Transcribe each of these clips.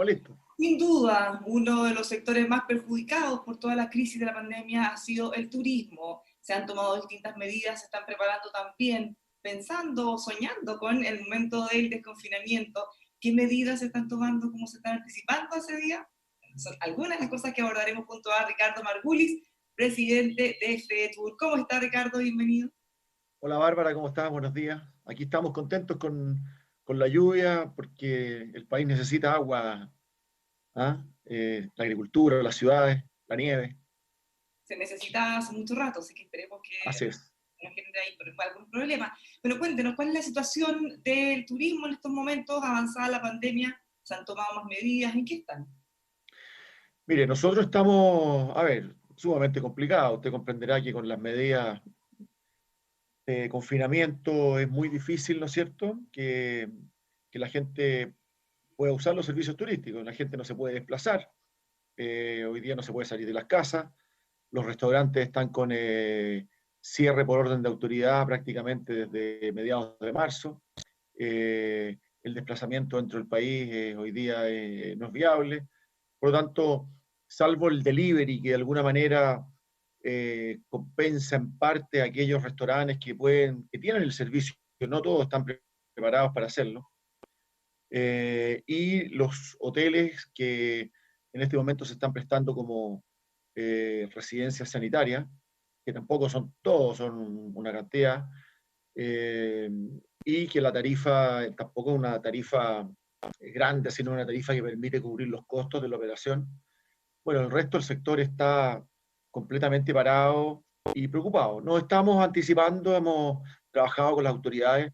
estamos listos. Sin duda, uno de los sectores más perjudicados por toda la crisis de la pandemia ha sido el turismo. Se han tomado distintas medidas, se están preparando también, pensando, soñando con el momento del desconfinamiento. ¿Qué medidas se están tomando? ¿Cómo se están anticipando ese día? Son algunas de las cosas que abordaremos junto a Ricardo Margulis, presidente de FEDETUR. ¿Cómo está, Ricardo? Bienvenido. Hola Bárbara, ¿cómo estás? Buenos días. Aquí estamos contentos con la lluvia porque el país necesita agua, ¿ah? La agricultura, las ciudades, la nieve. Se necesita hace mucho rato, así que esperemos que Así es. no genere ahí algún problema. Pero cuéntenos, ¿cuál es la situación del turismo en estos momentos? Avanzada la pandemia, ¿se han tomado más medidas? ¿En qué están? Mire, nosotros estamos, a ver, sumamente complicados. Usted comprenderá que con las medidas de confinamiento es muy difícil, ¿no es cierto?, que la gente pueda usar los servicios turísticos. La gente no se puede desplazar. Hoy día no se puede salir de las casas. Los restaurantes están con cierre por orden de autoridad prácticamente desde mediados de marzo. El desplazamiento dentro del país hoy día no es viable. Por lo tanto, salvo el delivery que de alguna manera compensa en parte a aquellos restaurantes que tienen el servicio, que no todos están preparados para hacerlo, y los hoteles que en este momento se están prestando como residencias sanitarias, que tampoco son todos, son una cantidad, eh, y que la tarifa tampoco es una tarifa grande, sino una tarifa que permite cubrir los costos de la operación. Bueno, el resto del sector está completamente parado y preocupado. Nos estamos anticipando, hemos trabajado con las autoridades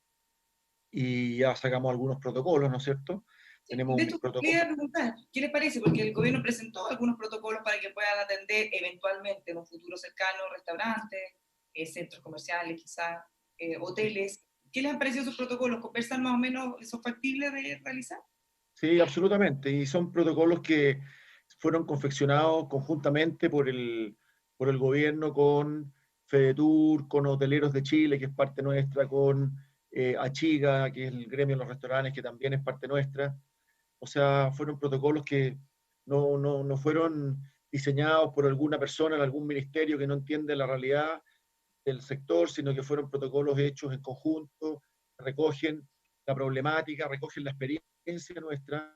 y ya sacamos algunos protocolos, ¿no es cierto? Sí, Tenemos de un hecho, le protocolo. iba a preguntar, ¿qué les parece? Porque el gobierno presentó algunos protocolos para que puedan atender eventualmente en un futuro cercano restaurantes, centros comerciales, quizás hoteles. ¿Qué les han parecido esos protocolos? ¿Conversan más o menos, son factibles de realizar? Sí, absolutamente. Y son protocolos que fueron confeccionados conjuntamente por el gobierno con FEDETUR, con Hoteleros de Chile, que es parte nuestra, con Achiga, que es el gremio de los restaurantes, que también es parte nuestra. O sea, fueron protocolos que no fueron diseñados por alguna persona en algún ministerio que no entiende la realidad del sector, sino que fueron protocolos hechos en conjunto, recogen la problemática, recogen la experiencia nuestra,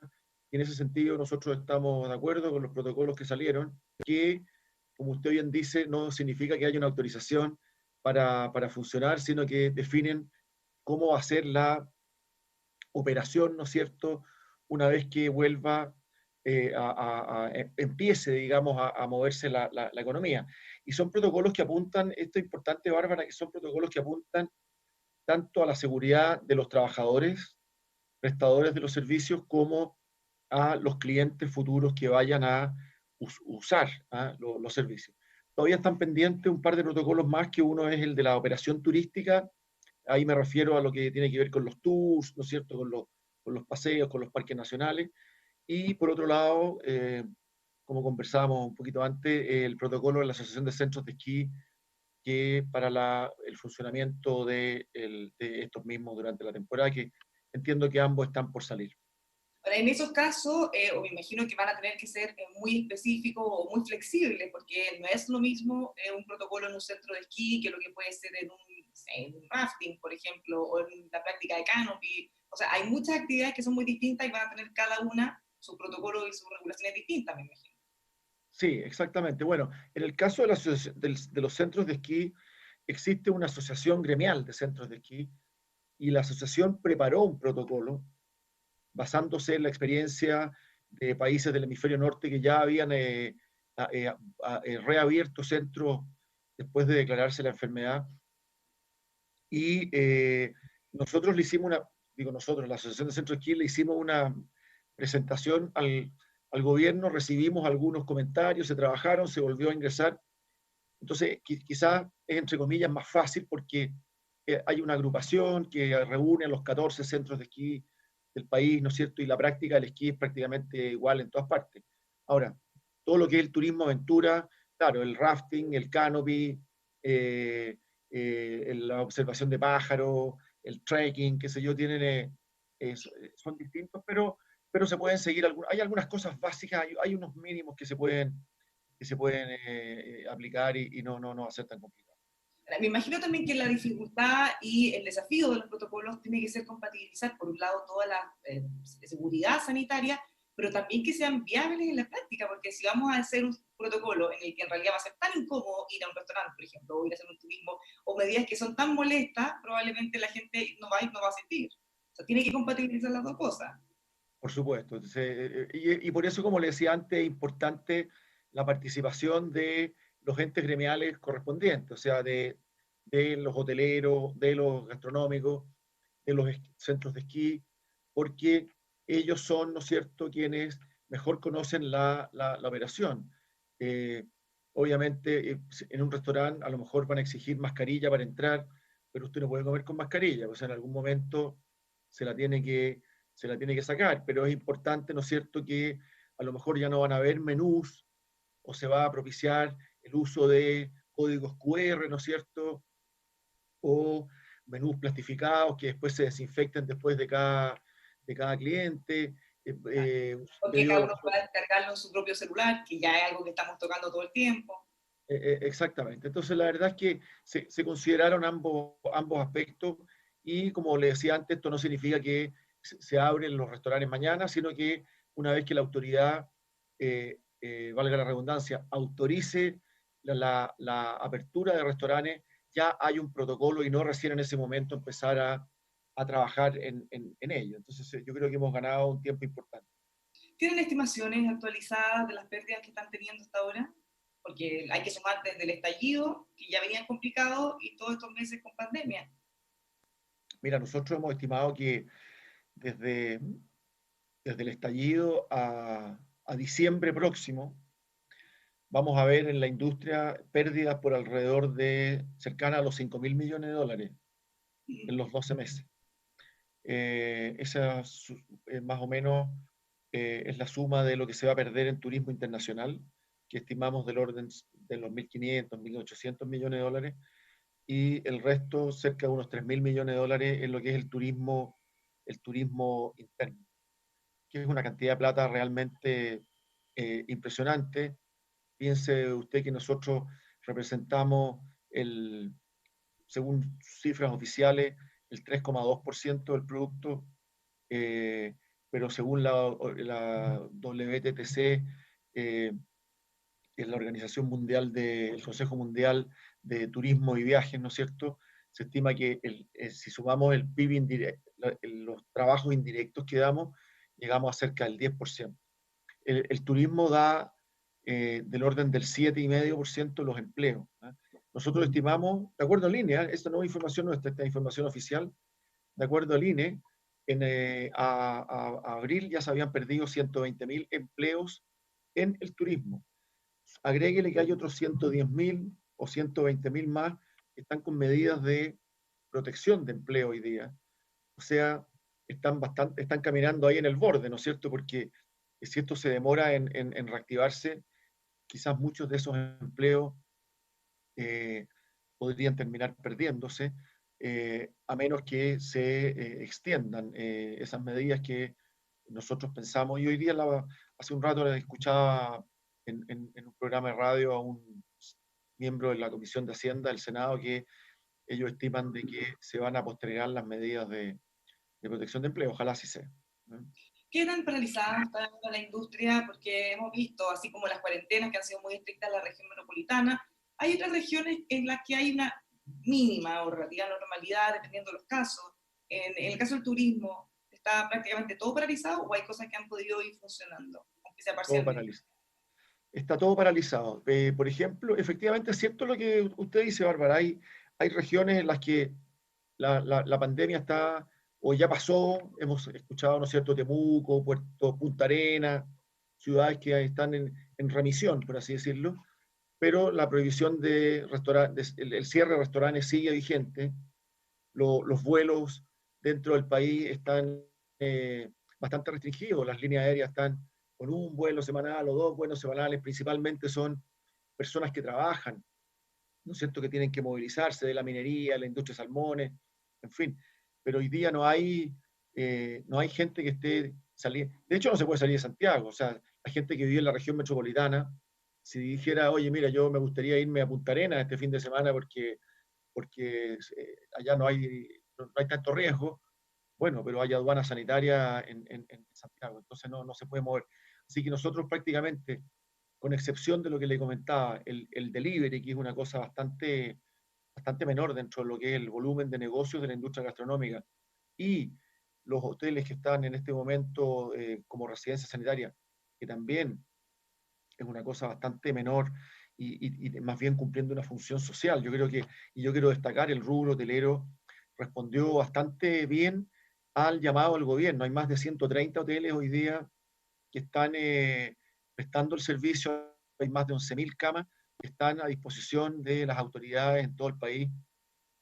y en ese sentido nosotros estamos de acuerdo con los protocolos que salieron, que, como usted bien dice, no significa que haya una autorización para funcionar, sino que definen cómo va a ser la operación, ¿no es cierto?, una vez que vuelva, empiece, digamos, a moverse la economía. Y son protocolos que apuntan, esto es importante, Bárbara, que son protocolos que apuntan tanto a la seguridad de los trabajadores, prestadores de los servicios, como a los clientes futuros que vayan a usar los servicios. Todavía están pendientes un par de protocolos más, que uno es el de la operación turística. Ahí me refiero a lo que tiene que ver con los tours, ¿no es cierto?, con los paseos, con los parques nacionales. Y por otro lado, como conversábamos un poquito antes, el protocolo de la Asociación de Centros de Esquí, que para el funcionamiento de estos mismos durante la temporada, que entiendo que ambos están por salir. Ahora, en esos casos, o me imagino que van a tener que ser muy específicos o muy flexibles, porque no es lo mismo un protocolo en un centro de esquí que lo que puede ser en en un rafting, por ejemplo, o en la práctica de canopy. O sea, hay muchas actividades que son muy distintas y van a tener cada una su protocolo y sus regulaciones distintas, me imagino. Sí, exactamente. Bueno, en el caso de, de los centros de esquí, existe una asociación gremial de centros de esquí, y la asociación preparó un protocolo basándose en la experiencia de países del hemisferio norte que ya habían reabierto centros después de declararse la enfermedad. Y nosotros le hicimos digo nosotros, la Asociación de Centros de Esquí, le hicimos una presentación al gobierno, recibimos algunos comentarios, se trabajaron, se volvió a ingresar. Entonces, quizás es, entre comillas, más fácil porque hay una agrupación que reúne a los 14 centros de esquí del país, ¿no es cierto? Y la práctica del esquí es prácticamente igual en todas partes. Ahora, todo lo que es el turismo aventura, claro, el rafting, el canopy, eh, la observación de pájaros, el trekking, qué sé yo, son distintos, pero pero se pueden seguir, hay algunas cosas básicas, hay unos mínimos que se pueden aplicar y no va a ser tan complicado. Me imagino también que la dificultad y el desafío de los protocolos tiene que ser compatibilizar, por un lado, toda la seguridad sanitaria, pero también que sean viables en la práctica, porque si vamos a hacer un protocolo en el que en realidad va a ser tan incómodo ir a un restaurante, por ejemplo, o ir a hacer un turismo, o medidas que son tan molestas, probablemente la gente no va a sentir. O sea, tiene que compatibilizar las dos cosas. Por supuesto. Entonces, y por eso, como le decía antes, es importante la participación de los entes gremiales correspondientes, o sea, de los hoteleros, de los gastronómicos, de los centros de esquí, porque ellos son, ¿no es cierto?, quienes mejor conocen la operación. Eh, Obviamente, en un restaurante a lo mejor van a exigir mascarilla para entrar, pero usted no puede comer con mascarilla, o sea, en algún momento se la tiene que, se la tiene que sacar, pero es importante, ¿no es cierto?, que a lo mejor ya no van a haber menús o se va a propiciar el uso de códigos QR, ¿no es cierto?, o menús plastificados que después se desinfecten después de cada cliente. Porque cada uno pueda descargarlo en su propio celular, que ya es algo que estamos tocando todo el tiempo. Exactamente. Entonces, la verdad es que se consideraron ambos aspectos y, como le decía antes, esto no significa que se abren los restaurantes mañana, sino que una vez que la autoridad, valga la redundancia, autorice la apertura de restaurantes, ya hay un protocolo y no recién en ese momento empezar a trabajar en ello. Entonces, yo creo que hemos ganado un tiempo importante. ¿Tienen estimaciones actualizadas de las pérdidas que están teniendo hasta ahora? Porque hay que sumar desde el estallido, que ya venían complicados, y todos estos meses con pandemia. Mira, nosotros hemos estimado que desde, desde el estallido a diciembre próximo, vamos a ver en la industria pérdidas por alrededor de cercana a los 5.000 millones de dólares en los 12 meses. Esa más o menos es la suma de lo que se va a perder en turismo internacional, que estimamos del orden de los 1.500, 1.800 millones de dólares, y el resto, cerca de unos 3.000 millones de dólares, en lo que es el turismo interno, que es una cantidad de plata realmente impresionante. Piense usted que nosotros representamos, según cifras oficiales, el 3,2% del producto, eh, pero según la WTTC, que es la Organización Mundial el Consejo Mundial de Turismo y Viajes, ¿no es cierto? Se estima que si sumamos el PIB indirecto, los trabajos indirectos que damos, llegamos a cerca del 10%. El turismo da del orden del 7,5% de los empleos, ¿eh? Nosotros estimamos, de acuerdo al INE, esta no es información nuestra, esta es información oficial, de acuerdo al INE, a abril ya se habían perdido 120.000 empleos en el turismo. Agréguele que hay otros 110.000 o 120.000 más que están con medidas de protección de empleo hoy día. O sea, están caminando ahí en el borde, ¿no es cierto? Porque si esto se demora en reactivarse, quizás muchos de esos empleos eh, podrían terminar perdiéndose, a menos que se extiendan esas medidas que nosotros pensamos. Y hoy día, hace un rato, le escuchaba en un programa de radio a un miembro de la Comisión de Hacienda del Senado que ellos estiman de que se van a postergar las medidas de protección de empleo. Ojalá así sea, ¿no? Quedan paralizadas toda la industria porque hemos visto, así como las cuarentenas que han sido muy estrictas en la región metropolitana, hay otras regiones en las que hay una mínima o relativa normalidad dependiendo de los casos. En el caso del turismo, ¿está prácticamente todo paralizado o hay cosas que han podido ir funcionando, aunque sea Todo parcialmente? paralizado. Está todo paralizado. Por ejemplo, efectivamente es cierto lo que usted dice, Bárbara. Hay regiones en las que la pandemia está o ya pasó. Hemos escuchado, ¿no es cierto?, Temuco, Punta Arenas, ciudades que están en remisión, por así decirlo, pero la prohibición de restaurantes, el cierre de restaurantes sigue vigente. Los vuelos dentro del país están bastante restringidos. Las líneas aéreas están con un vuelo semanal o dos vuelos semanales. Principalmente son personas que trabajan, ¿no es cierto?, que tienen que movilizarse de la minería, la industria de salmones, en fin. Pero hoy día no hay gente que esté salir. De hecho, no se puede salir de Santiago. O sea, la gente que vive en la región metropolitana, si dijera, oye, mira, yo me gustaría irme a Punta Arenas este fin de semana porque allá no hay tanto riesgo, bueno, pero hay aduana sanitaria en Santiago, entonces no se puede mover. Así que nosotros prácticamente, con excepción de lo que le comentaba, el delivery, que es una cosa bastante menor dentro de lo que es el volumen de negocios de la industria gastronómica, y los hoteles que están en este momento como residencia sanitaria, que también es una cosa bastante menor y más bien cumpliendo una función social. Y yo quiero destacar, el rubro hotelero respondió bastante bien al llamado del gobierno. Hay más de 130 hoteles hoy día que están prestando el servicio, hay más de 11.000 camas que están a disposición de las autoridades en todo el país,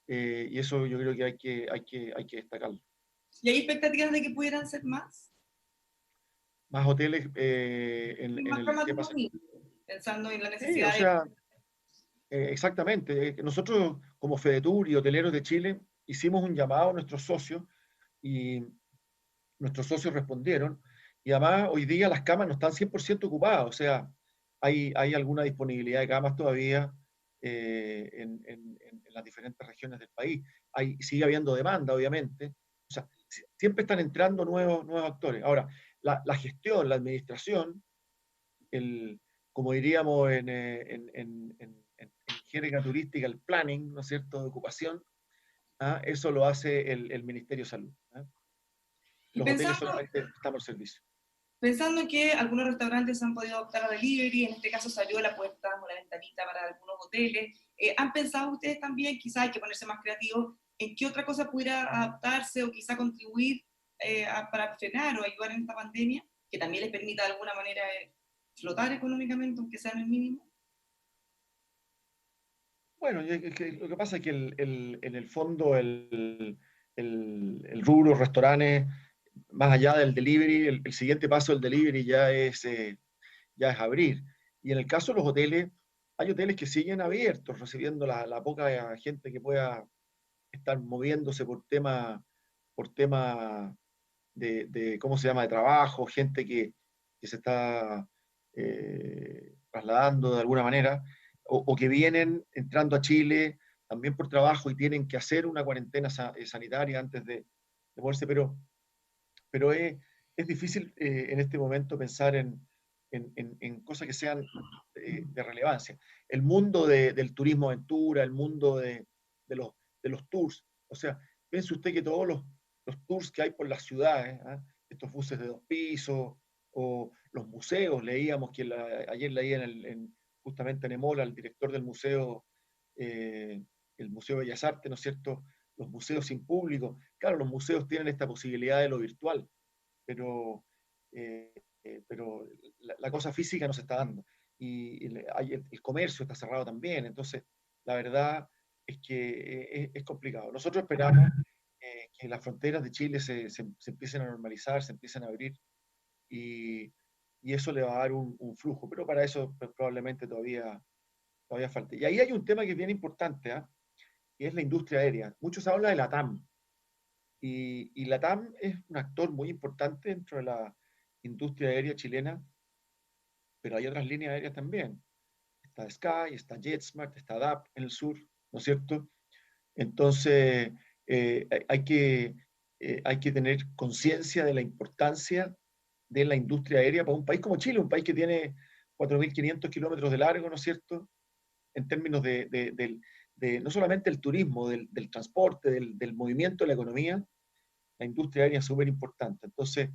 y eso yo creo que hay que destacarlo. ¿Y hay expectativas de que pudieran ser más? Más hoteles Y en más el camas ¿qué de lo pasa? mismo, pensando en la Sí, o necesidad de... sea, exactamente. Nosotros, como Fedetur y Hoteleros de Chile, hicimos un llamado a nuestros socios y nuestros socios respondieron. Y además, hoy día las camas no están 100% ocupadas. O sea, hay alguna disponibilidad de camas todavía en las diferentes regiones del país. Sigue habiendo demanda, obviamente. O sea, siempre están entrando nuevos actores. Ahora, la gestión, la administración, el, como diríamos en jerga turística, el planning, ¿no es cierto?, de ocupación, ¿ah? Eso lo hace el Ministerio de Salud. ¿Ah? Y Los hoteles solamente estamos al servicio. pensando que algunos restaurantes han podido optar a delivery, en este caso salió la puerta o la ventanita para algunos hoteles, ¿han pensado ustedes también, quizá hay que ponerse más creativos, en qué otra cosa pudiera adaptarse o quizá contribuir para frenar o ayudar en esta pandemia, que también les permita de alguna manera flotar económicamente, aunque sea en el mínimo? Bueno, lo que pasa es que en el fondo el rubro restaurantes, más allá del delivery, el siguiente paso del delivery ya es abrir. Y en el caso de los hoteles, hay hoteles que siguen abiertos, recibiendo la poca gente que pueda estar moviéndose por tema ¿cómo se llama?, de trabajo, gente que se está trasladando de alguna manera, o que vienen entrando a Chile también por trabajo y tienen que hacer una cuarentena sanitaria antes de moverse, pero es difícil en este momento pensar en cosas que sean de relevancia. El mundo del turismo aventura, el mundo de los, de los tours, o sea, piense usted que todos los tours que hay por las ciudades, ¿ah? Estos buses de 2 pisos, o los museos, leíamos que ayer leí justamente en Emola, el director del museo, eh, el Museo de Bellas Artes, ¿no es cierto?, los museos sin público. Claro, los museos tienen esta posibilidad de lo virtual, pero, eh, pero la cosa física no se está dando. Y el comercio está cerrado también, entonces la verdad es que es complicado. Nosotros esperamos que las fronteras de Chile se empiecen a normalizar, se empiecen a abrir, y, y eso le va a dar un flujo, pero para eso pues, probablemente todavía falte. Y ahí hay un tema que es bien importante, ¿ah? Que es la industria aérea. Muchos hablan de la TAM, y la TAM es un actor muy importante dentro de la industria aérea chilena, pero hay otras líneas aéreas también. Está Sky, está JetSmart, está DAP en el sur, ¿no es cierto? Entonces, hay que tener conciencia de la importancia de la industria aérea para un país como Chile, un país que tiene 4.500 kilómetros de largo, ¿no es cierto?, en términos de no solamente el turismo, del transporte, del movimiento de la economía. La industria aérea es súper importante. Entonces,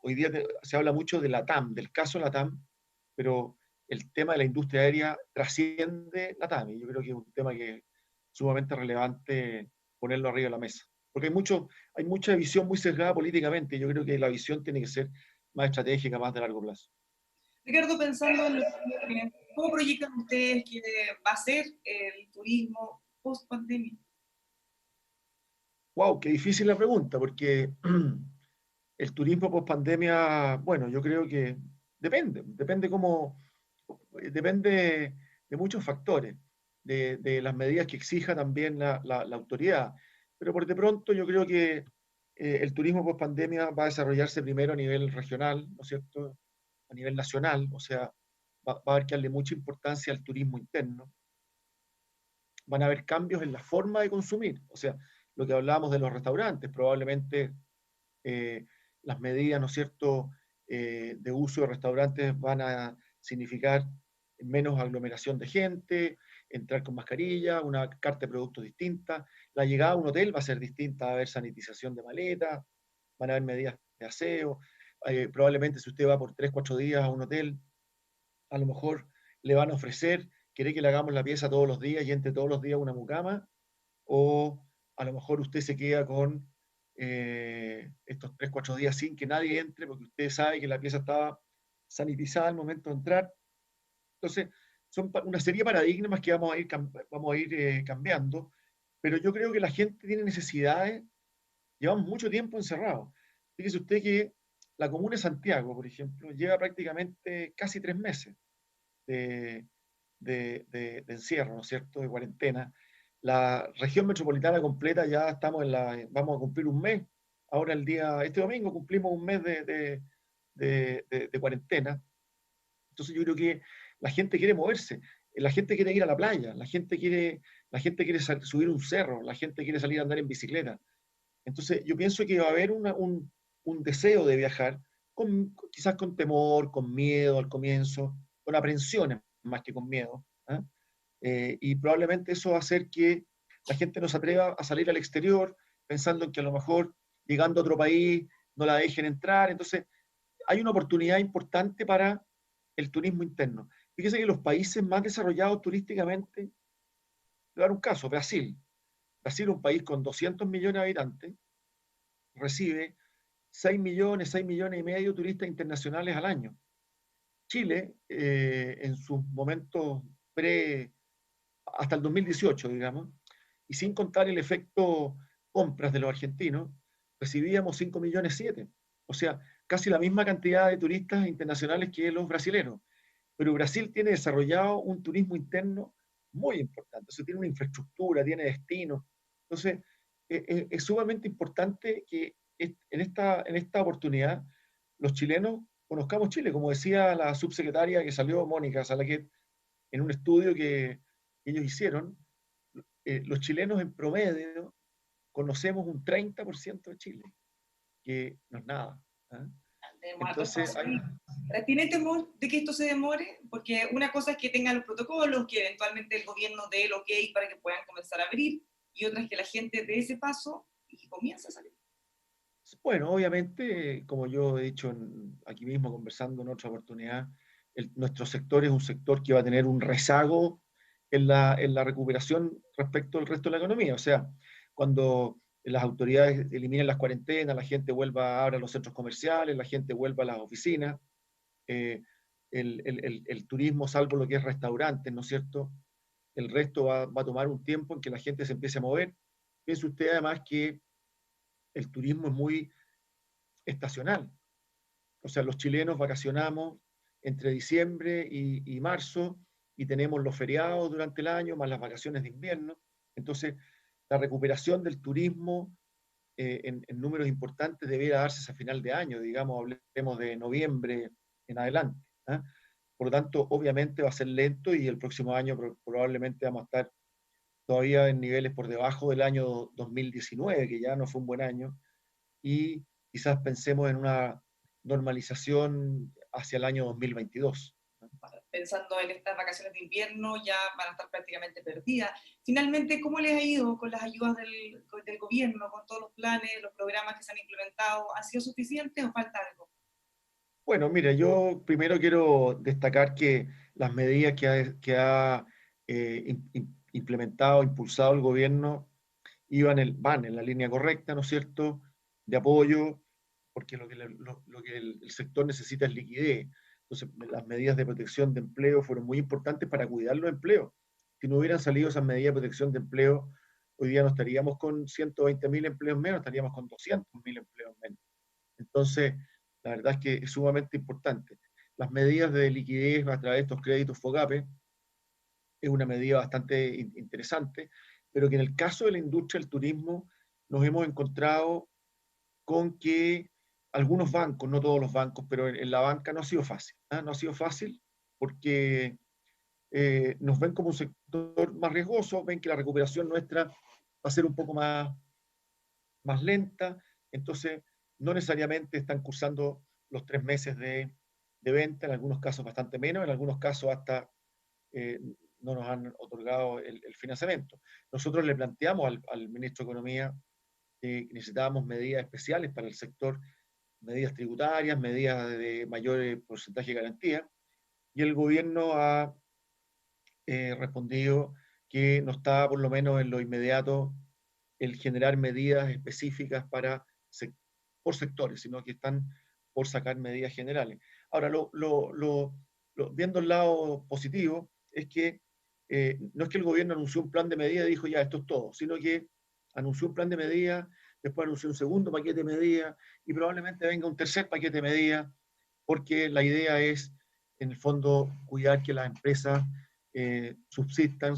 hoy día se habla mucho de la TAM, del caso de la TAM, pero el tema de la industria aérea trasciende la TAM, y yo creo que es un tema que es sumamente relevante ponerlo arriba de la mesa. Porque hay mucha visión muy sesgada políticamente, y yo creo que la visión tiene que ser más estratégica, más de largo plazo. Ricardo, pensando en lo que viene, ¿cómo proyectan ustedes que va a ser el turismo post pandemia? Wow, qué difícil la pregunta, porque el turismo post pandemia, bueno, yo creo que depende de muchos factores, de las medidas que exija también la autoridad. Pero por de pronto yo creo que el turismo post pandemia va a desarrollarse primero a nivel regional, ¿no es cierto? A nivel nacional, o sea, va a haber que darle mucha importancia al turismo interno. Van a haber cambios en la forma de consumir, o sea, lo que hablábamos de los restaurantes, probablemente eh, las medidas, ¿no es cierto?, de uso de restaurantes van a significar menos aglomeración de gente, entrar con mascarilla, una carta de productos distinta, la llegada a un hotel va a ser distinta, va a haber sanitización de maletas, van a haber medidas de aseo, probablemente si usted va por 3 4 días a un hotel, a lo mejor le van a ofrecer, quiere que le hagamos la pieza todos los días y entre todos los días una mucama, o a lo mejor usted se queda con estos 3 4 días sin que nadie entre, porque usted sabe que la pieza estaba sanitizada al momento de entrar. Entonces, son una serie de paradigmas que vamos a ir cambiando, pero yo creo que la gente tiene necesidades, llevamos mucho tiempo encerrados. Fíjese usted que la Comuna de Santiago, por ejemplo, lleva prácticamente casi 3 meses de, de encierro, ¿no es cierto?, de cuarentena. La región metropolitana completa ya estamos vamos a cumplir un mes. Ahora este domingo cumplimos un mes de cuarentena. Entonces yo creo que la gente quiere moverse, la gente quiere ir a la playa, la gente quiere subir un cerro, la gente quiere salir a andar en bicicleta. Entonces yo pienso que va a haber un deseo de viajar, quizás con temor, con miedo al comienzo, con aprensiones más que con miedo. ¿Ah? Y probablemente eso va a hacer que la gente no se atreva a salir al exterior pensando en que a lo mejor llegando a otro país no la dejen entrar. Entonces hay una oportunidad importante para el turismo interno. Fíjese que los países más desarrollados turísticamente, voy a dar un caso, Brasil. Brasil, un país con 200 millones de habitantes, recibe 6 millones y medio de turistas internacionales al año. Chile, en sus momentos hasta el 2018, digamos, y sin contar el efecto compras de los argentinos, recibíamos 5 millones 7. O sea, casi la misma cantidad de turistas internacionales que los brasileños. Pero Brasil tiene desarrollado un turismo interno muy importante. O sea, tiene una infraestructura, tiene destinos. Entonces, es sumamente importante que en esta oportunidad los chilenos conozcamos Chile, como decía la subsecretaria que salió, Mónica Salaquet, en un estudio que ellos hicieron, los chilenos en promedio conocemos un 30% de Chile, que no es nada. ¿Eh? Entonces, ¿Tiene temor de que esto se demore? Porque una cosa es que tengan los protocolos, que eventualmente el gobierno dé el ok para que puedan comenzar a abrir, y otra es que la gente dé ese paso y comience a salir. bueno, obviamente, como yo he dicho aquí mismo conversando en otra oportunidad, nuestro sector es un sector que va a tener un rezago en la recuperación respecto al resto de la economía. O sea, cuando las autoridades eliminen las cuarentenas, la gente vuelva ahora a los centros comerciales, la gente vuelva a las oficinas, eh, el turismo, salvo lo que es restaurantes, ¿no es cierto? El resto va a tomar un tiempo en que la gente se empiece a mover. Piense usted además que el turismo es muy estacional. O sea, los chilenos vacacionamos entre diciembre y marzo y tenemos los feriados durante el año, más las vacaciones de invierno. Entonces, la recuperación del turismo en números importantes debiera darse a final de año, digamos, hablemos de noviembre en adelante. ¿Eh? Por lo tanto, obviamente va a ser lento y el próximo año probablemente vamos a estar todavía en niveles por debajo del año 2019, que ya no fue un buen año, y quizás pensemos en una normalización hacia el año 2022. Pensando en estas vacaciones de invierno, ya van a estar prácticamente perdidas. Finalmente, ¿cómo les ha ido con las ayudas del gobierno, con todos los planes, los programas que se han implementado? ¿Han sido suficientes o falta algo? Bueno, mira, yo primero quiero destacar que las medidas que ha implementado, impulsado el gobierno, van en la línea correcta, ¿no es cierto?, de apoyo, porque lo que el sector necesita es liquidez. Entonces, las medidas de protección de empleo fueron muy importantes para cuidar los empleos. Si no hubieran salido esas medidas de protección de empleo, hoy día no estaríamos con 120.000 empleos menos, estaríamos con 200.000 empleos menos. Entonces, la verdad es que es sumamente importante. Las medidas de liquidez a través de estos créditos FOGAPE es una medida bastante interesante, pero que en el caso de la industria del turismo nos hemos encontrado con que algunos bancos, no todos los bancos, pero en la banca no ha sido fácil. ¿Ah? No ha sido fácil porque nos ven como un sector más riesgoso, ven que la recuperación nuestra va a ser un poco más lenta, entonces no necesariamente están cursando los 3 meses de venta, en algunos casos bastante menos, en algunos casos hasta no nos han otorgado el financiamiento. Nosotros le planteamos al ministro de Economía que necesitábamos medidas especiales para el sector, medidas tributarias, medidas de mayor porcentaje de garantía, y el gobierno ha respondido que no está por lo menos en lo inmediato el generar medidas específicas por sectores, sino que están por sacar medidas generales. Ahora, viendo el lado positivo, es que no es que el gobierno anunció un plan de medidas y dijo ya, esto es todo, sino que anunció un plan de medidas, después anunció un segundo paquete de medidas y probablemente venga un tercer paquete de medidas, porque la idea es, en el fondo, cuidar que las empresas subsistan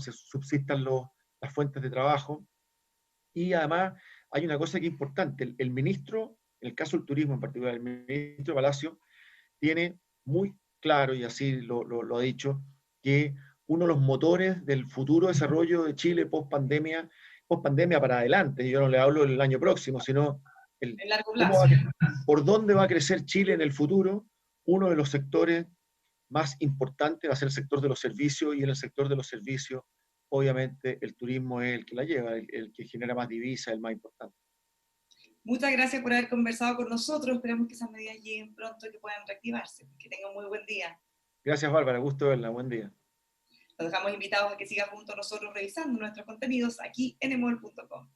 las fuentes de trabajo. Y además hay una cosa que es importante, el ministro, en el caso del turismo en particular, el ministro Palacio, tiene muy claro, y así lo ha dicho, que uno de los motores del futuro desarrollo de Chile post pandemia para adelante, yo no le hablo del año próximo, sino el, En largo cómo plazo. por dónde va a crecer Chile en el futuro. Uno de los sectores más importantes va a ser el sector de los servicios, y en el sector de los servicios, obviamente, el turismo es el que la lleva, el que genera más divisas, el más importante. Muchas gracias por haber conversado con nosotros. Esperamos que esas medidas lleguen pronto y que puedan reactivarse. Que tengan un muy buen día. Gracias, Bárbara. Gusto verla. Buen día. Los dejamos invitados a que sigan junto a nosotros revisando nuestros contenidos aquí en emol.com.